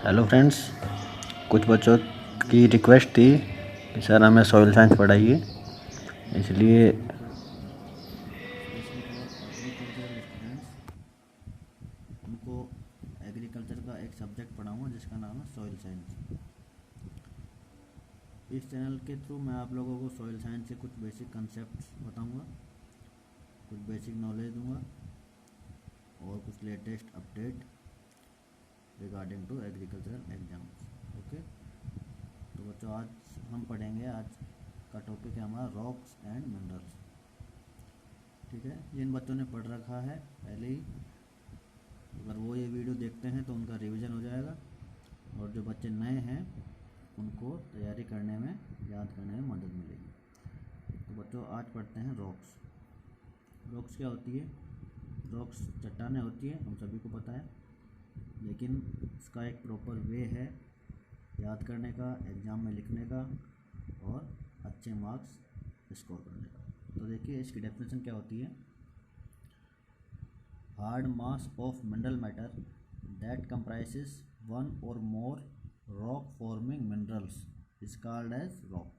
Hello friends, कुछ बच्चों की रिक्वेस्ट थी कि सर हमें सॉइल साइंस पढ़ाइए, इसलिए स्पेशली फॉर एग्रीकल्चरल स्टूडेंट्स उनको एग्रीकल्चर का एक सब्जेक्ट पढ़ाऊँगा जिसका नाम है सॉइल साइंस। इस चैनल के थ्रू मैं आप लोगों को सॉइल साइंस के कुछ बेसिक कंसेप्ट बताऊँगा, कुछ बेसिक नॉलेज दूँगा और कुछ latest update regarding to agricultural exams. Okay, तो बच्चों आज हम पढ़ेंगे, आज का टॉपिक है हमारा रॉक्स एंड मिनरल्स। ठीक है, जिन बच्चों ने पढ़ रखा है पहले ही, अगर वो ये वीडियो देखते हैं तो उनका रिवीजन हो जाएगा, और जो बच्चे नए हैं उनको तैयारी करने में, याद करने में मदद मिलेगी। तो बच्चों आज पढ़ते हैं रॉक्स। रॉक्स क्या होती है? रॉक्स चट्टानें होती है, हम सभी को पता है, लेकिन इसका एक प्रॉपर वे है याद करने का, एग्ज़ाम में लिखने का और अच्छे मार्क्स स्कोर करने का। तो देखिए इसकी डेफिनेशन क्या होती है। Hard mass of mineral matter that comprises one or more rock forming minerals is called as rock.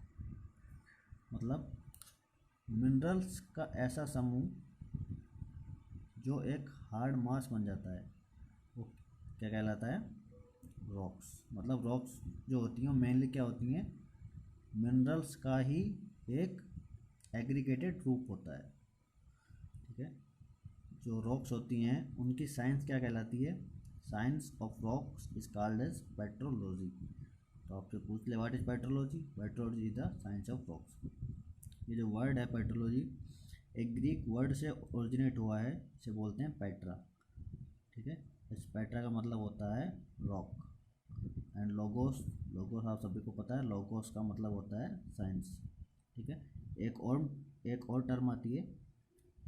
मतलब मिनरल्स का ऐसा समूह जो एक हार्ड मास बन जाता है वो क्या कहलाता है? रॉक्स। मतलब रॉक्स जो होती हैं मेनली क्या होती हैं? मिनरल्स का ही एक एग्रीगेटेड रूप होता है। ठीक है, जो रॉक्स होती हैं उनकी साइंस क्या कहलाती है? Science of rocks is called as petrology. तो आपसे पूछ ले what is petrology? Petrology is the science of rocks. ये जो वर्ड है पेट्रोलॉजी एक ग्रीक वर्ड से ओरिजिनेट हुआ है, इसे बोलते हैं पेट्रा। ठीक है, इस पेट्रा का मतलब होता है रॉक। एंड लोगोस, लोगोस आप सभी को पता है, लोगोस का मतलब होता है साइंस। ठीक है, एक और टर्म आती है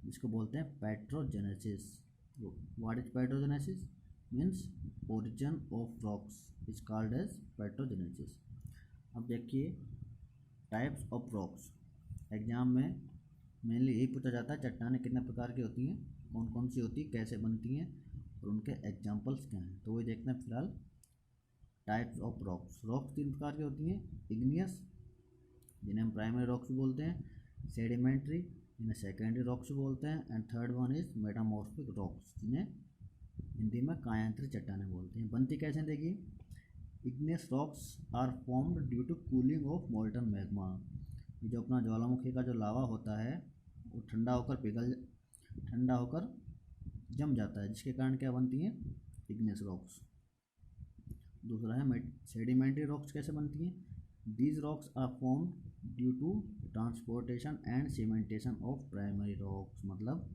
जिसको बोलते हैं petrogenesis. What is petrogenesis? Means origin of rocks is called as petrogenesis. अब देखिए टाइप्स ऑफ रॉक्स, एग्जाम में मेनली यही पूछा जाता है चट्टानें कितने प्रकार की होती हैं, कौन कौन सी होती है, कैसे बनती हैं और उनके एग्जाम्पल्स क्या हैं। तो वही देखते हैं फिलहाल। टाइप्स ऑफ रॉक्स, रॉक्स तीन प्रकार की होती हैं। इग्नियस जिन्हें हम प्राइमरी रॉक्स बोलते हैं, सेडिमेंट्री जिन्हें सेकेंडरी रॉक्स बोलते हैं, and third one is metamorphic rocks जिन्हें हिंदी में कायांतरित चट्टानें बोलते हैं। बनती कैसे हैं देखिए। Igneous rocks are formed due to cooling of molten magma. ये जो अपना ज्वालामुखी का जो लावा होता है वो ठंडा होकर जम जाता है, जिसके कारण क्या बनती हैं? Igneous rocks. दूसरा है सेडिमेंट्री रॉक्स। कैसे बनती हैं? These rocks are formed due to transportation and cementation of primary rocks. मतलब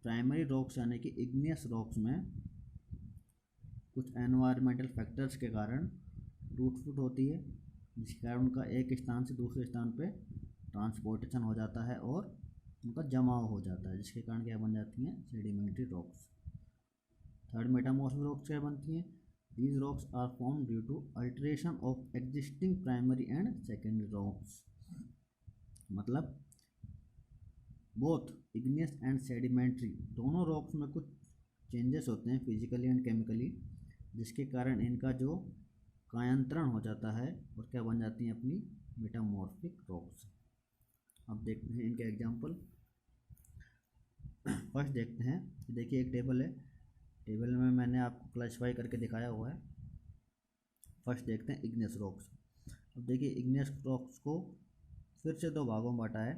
प्राइमरी रॉक्स यानी कि इग्नियस रॉक्स में कुछ एनवायरमेंटल फैक्टर्स के कारण टूट फूट होती है, जिसके कारण उनका एक स्थान से दूसरे स्थान पे ट्रांसपोर्टेशन हो जाता है और उनका जमाव हो जाता है, जिसके कारण क्या बन जाती हैं? Sedimentary rocks. Third metamorphic rocks क्या बनती हैं? These rocks are form due to alteration of existing primary and secondary rocks. मतलब बोथ इग्नियस एंड सेडिमेंट्री दोनों रॉक्स में कुछ चेंजेस होते हैं फिजिकली एंड केमिकली, जिसके कारण इनका जो कायांतरण हो जाता है और क्या बन जाती हैं? अपनी मेटामॉर्फिक रॉक्स। अब देखते हैं इनके एग्जाम्पल। फर्स्ट देखते हैं, देखिए एक टेबल है, टेबल में मैंने आपको क्लासिफाई करके दिखाया हुआ है। फर्स्ट देखते हैं इग्नियस रॉक्स। अब देखिए इग्नियस रॉक्स को फिर से दो भागों में बांटा है।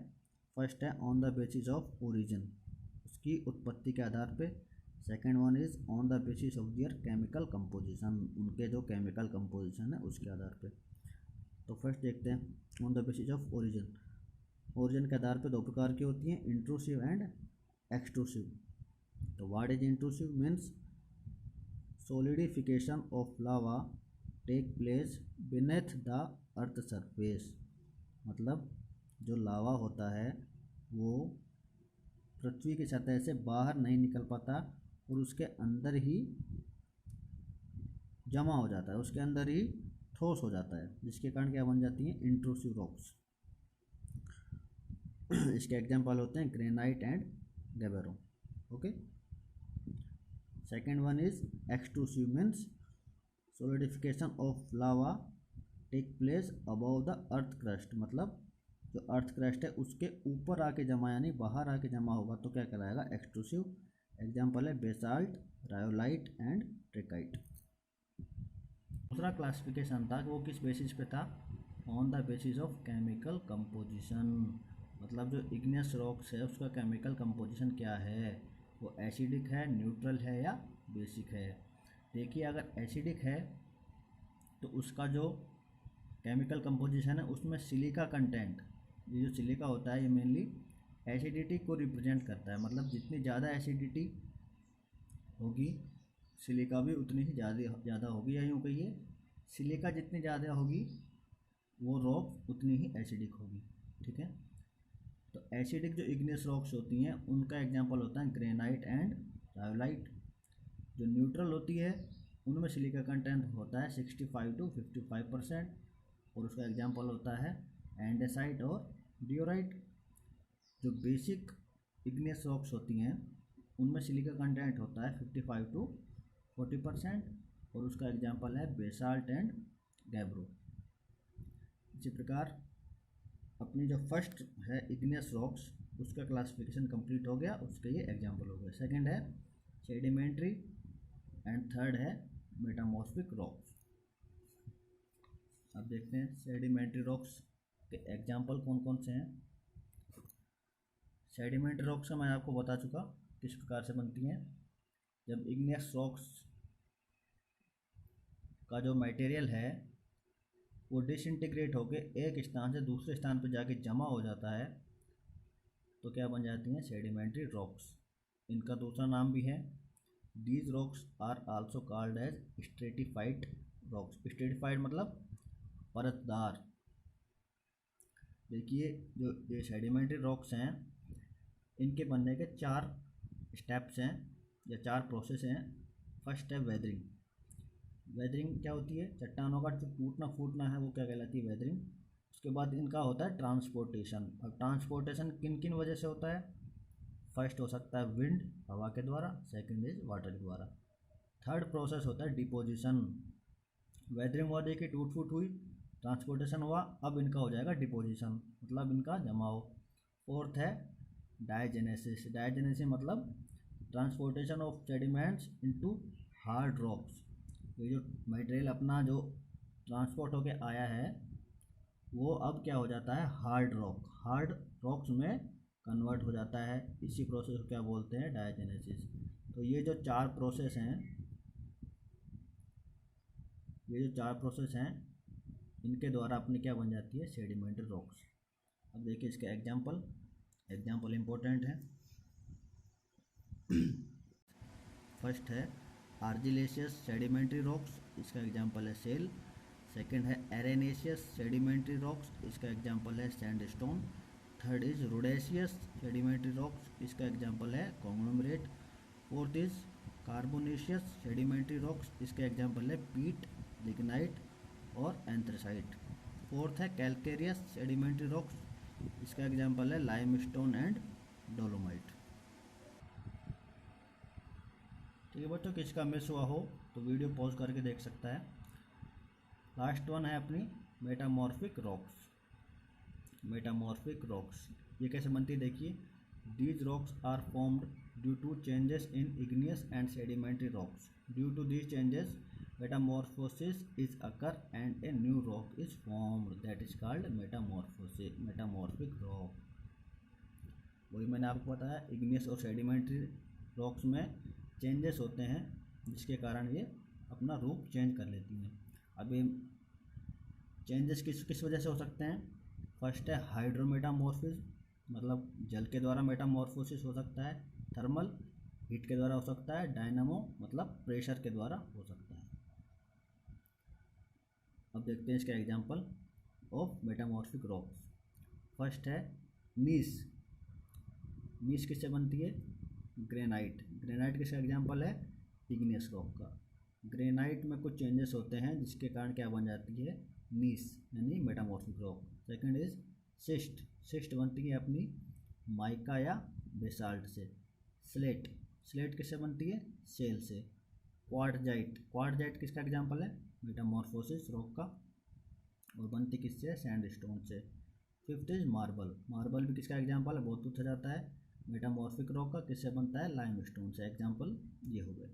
फर्स्ट है on the basis of origin, उसकी उत्पत्ति के आधार पे। Second one is on the basis of their chemical composition, उनके जो केमिकल कंपोजिशन है उसके आधार पे। तो फर्स्ट देखते हैं on the basis of origin. Origin के आधार पे दो प्रकार की होती हैं, इंट्रूसिव एंड एक्सट्रूसिव। तो what is intrusive? Means solidification of lava take place beneath the earth surface। मतलब जो लावा होता है वो पृथ्वी की सतह से बाहर नहीं निकल पाता और उसके अंदर ही जमा हो जाता है, उसके अंदर ही ठोस हो जाता है, जिसके कारण क्या बन जाती हैं? Intrusive rocks. इसके एग्जाम्पल होते हैं granite and gabbro. Okay, second one is extrusive means solidification of lava take place above the earth crust, मतलब जो अर्थ क्रस्ट है उसके ऊपर आके जमा यानी बाहर आके जमा होगा तो क्या कहलाएगा, एक्सट्रूसिव। एग्जाम्पल है बेसाल्ट, रायोलाइट एंड ट्रेकाइट। दूसरा क्लासिफिकेशन था कि वो किस बेसिस पे था, on the basis of chemical composition, मतलब जो इग्नियस रॉक्स है उसका केमिकल कंपोजिशन क्या है, वो एसिडिक है, न्यूट्रल है या बेसिक है। देखिए अगर एसिडिक है तो उसका जो केमिकल कंपोजिशन है उसमें सिलिका कंटेंट, ये जो सिलिका होता है ये मेनली एसिडिटी को रिप्रेजेंट करता है, मतलब जितनी ज़्यादा एसिडिटी होगी सिलिका भी उतनी ही ज़्यादा होगी, या यूँ कहिए सिलिका जितनी ज़्यादा होगी वो रॉक उतनी ही एसिडिक होगी। ठीक है, तो एसिडिक जो इग्नियस रॉक्स होती हैं उनका एग्जांपल होता है ग्रेनाइट एंड रायोलाइट। जो न्यूट्रल होती है उनमें सिलिका कंटेंट होता है 65 to 55% और उसका एग्जांपल होता है एंडेसाइट और डियोराइट। जो बेसिक इग्नियस रॉक्स होती हैं उनमें सिलिका कंटेंट होता है 55 to 40% और उसका एग्जांपल है बेसाल्ट एंड गैब्रो। इसी प्रकार अपनी जो फर्स्ट है इग्नियस रॉक्स उसका क्लासिफिकेशन कंप्लीट हो गया, उसके ये एग्जांपल हो गए। सेकंड है सेडिमेंट्री एंड थर्ड है मेटामॉर्फिक रॉक्स। अब देखते हैं सेडिमेंट्री रॉक्स के एग्जांपल कौन कौन से हैं। सेडिमेंट्री रॉक्स मैं आपको बता चुका किस प्रकार से बनती हैं। जब इग्नियस रॉक्स का जो मटेरियल है वो डिसइंटीग्रेट होकर एक स्थान से दूसरे स्थान पर जाके जमा हो जाता है तो क्या बन जाती हैं, सेडिमेंट्री रॉक्स। इनका दूसरा नाम भी है, these rocks are also called as stratified rocks. Stratified मतलब परतदार। देखिए जो ये सेडिमेंट्री रॉक्स हैं इनके बनने के 4 स्टेप्स हैं या 4 प्रोसेस हैं। फर्स्ट है वेदरिंग। वेदरिंग क्या होती है, चट्टानों का जो टूटना फूटना है वो क्या कहलाती है, वेदरिंग। उसके बाद इनका होता है ट्रांसपोर्टेशन। अब ट्रांसपोर्टेशन किन किन वजह से होता है, फर्स्ट हो सकता है विंड, हवा के द्वारा, सेकंड इज वाटर के द्वारा। थर्ड प्रोसेस होता है डिपोजिशन। वेदरिंग हुआ, देखिए टूट फूट हुई, ट्रांसपोर्टेशन हुआ, अब इनका हो जाएगा डिपोजिशन मतलब इनका जमाव। फोर्थ है डायजेनेसिस। डायजेनेसिस मतलब transportation of sediments into hard rocks. ये जो मटेरियल अपना जो ट्रांसपोर्ट होके आया है वो अब क्या हो जाता है, हार्ड रॉक्स में कन्वर्ट हो जाता है। इसी प्रोसेस को क्या बोलते हैं, डायजेनेसिस। तो ये जो 4 प्रोसेस हैं इनके द्वारा अपनी क्या बन जाती है, सेडिमेंट्री रॉक्स। अब देखिए इसके एग्जाम्पल इम्पोर्टेंट है। फर्स्ट है आर्जिलेशियस सेडिमेंट्री रॉक्स, इसका एग्जाम्पल है सेल। सेकंड है एरेनेशियस सेडिमेंट्री रॉक्स, इसका एग्जाम्पल है sandstone. Third is rudaceous sedimentary rocks, इसका एग्जाम्पल है conglomerate. Fourth is carbonaceous sedimentary rocks, इसका एग्जाम्पल है पीट, लिग्नाइट और एंथ्रेसाइट। फोर्थ है कैल्केरियस सेडिमेंट्री रॉक्स, इसका एग्जाम्पल है लाइमस्टोन एंड डोलोमाइट। ठीक है बच्चों, किसका मिस हुआ हो तो वीडियो पॉज करके देख सकता है। लास्ट वन है अपनी मेटामॉर्फिक रॉक्स। मेटामॉर्फिक रॉक्स ये कैसे बनती है, देखिए these rocks are formed due to changes in igneous and sedimentary rocks. Due to these changes metamorphosis is occur and a new rock is formed that is called metamorphic rock. वही मैंने आपको बताया, igneous और sedimentary rocks में changes होते हैं जिसके कारण ये अपना रूप चेंज कर लेती हैं। अभी चेंजेस किस वजह से हो सकते हैं, फर्स्ट है हाइड्रोमेटामॉर्फिज्म, मतलब जल के द्वारा मेटामॉर्फोसिस हो सकता है। थर्मल, हीट के द्वारा हो सकता है। डायनामो मतलब प्रेशर के द्वारा हो सकता है। अब देखते हैं इसका example of metamorphic rocks. First है नीस। नीस किससे बनती है, ग्रेनाइट। ग्रेनाइट किसका एग्जांपल है, इग्नियस रॉक का। ग्रेनाइट में कुछ चेंजेस होते हैं जिसके कारण क्या बन जाती है, नीस यानी metamorphic rock. Second is cyst. Cyst बनती है अपनी माइका या बेसाल्ट से। स्लेट। स्लेट किससे बनती है, शेल से। क्वार्टजाइट किसका एग्जाम्पल है? मेटामॉर्फोसिस रॉक का, और बनती किससे? सैंडस्टोन से। फिफ्थ इज मार्बल भी किसका एग्जाम्पल है? बहुत पूछा जाता है। मेटामॉर्फिक रॉक का किससे बनता है? लाइमस्टोन से। एग्जाम्पल ये हो गए।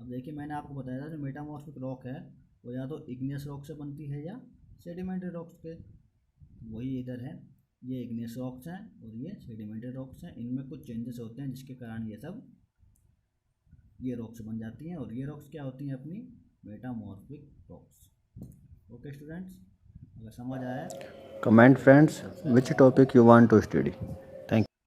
अब देखिए मैंने आपको बताया था जो मेटामॉर्फिक रॉक है वो या तो इग्नियस रॉक से बनती है या सेडिमेंट्री रॉक्स के। वही इधर है, ये इग्नियस रॉक्स हैं और ये सेडिमेंट्री रॉक्स हैं। इनमें कुछ चेंजेस होते हैं जिसके कारण ये रॉक्स बन जाती हैं, और ये रॉक्स क्या होती हैं? अपनी मेटामॉर्फिक रॉक्स। ओके स्टूडेंट्स, अगर समझ आया Comment friends which topic you want to study.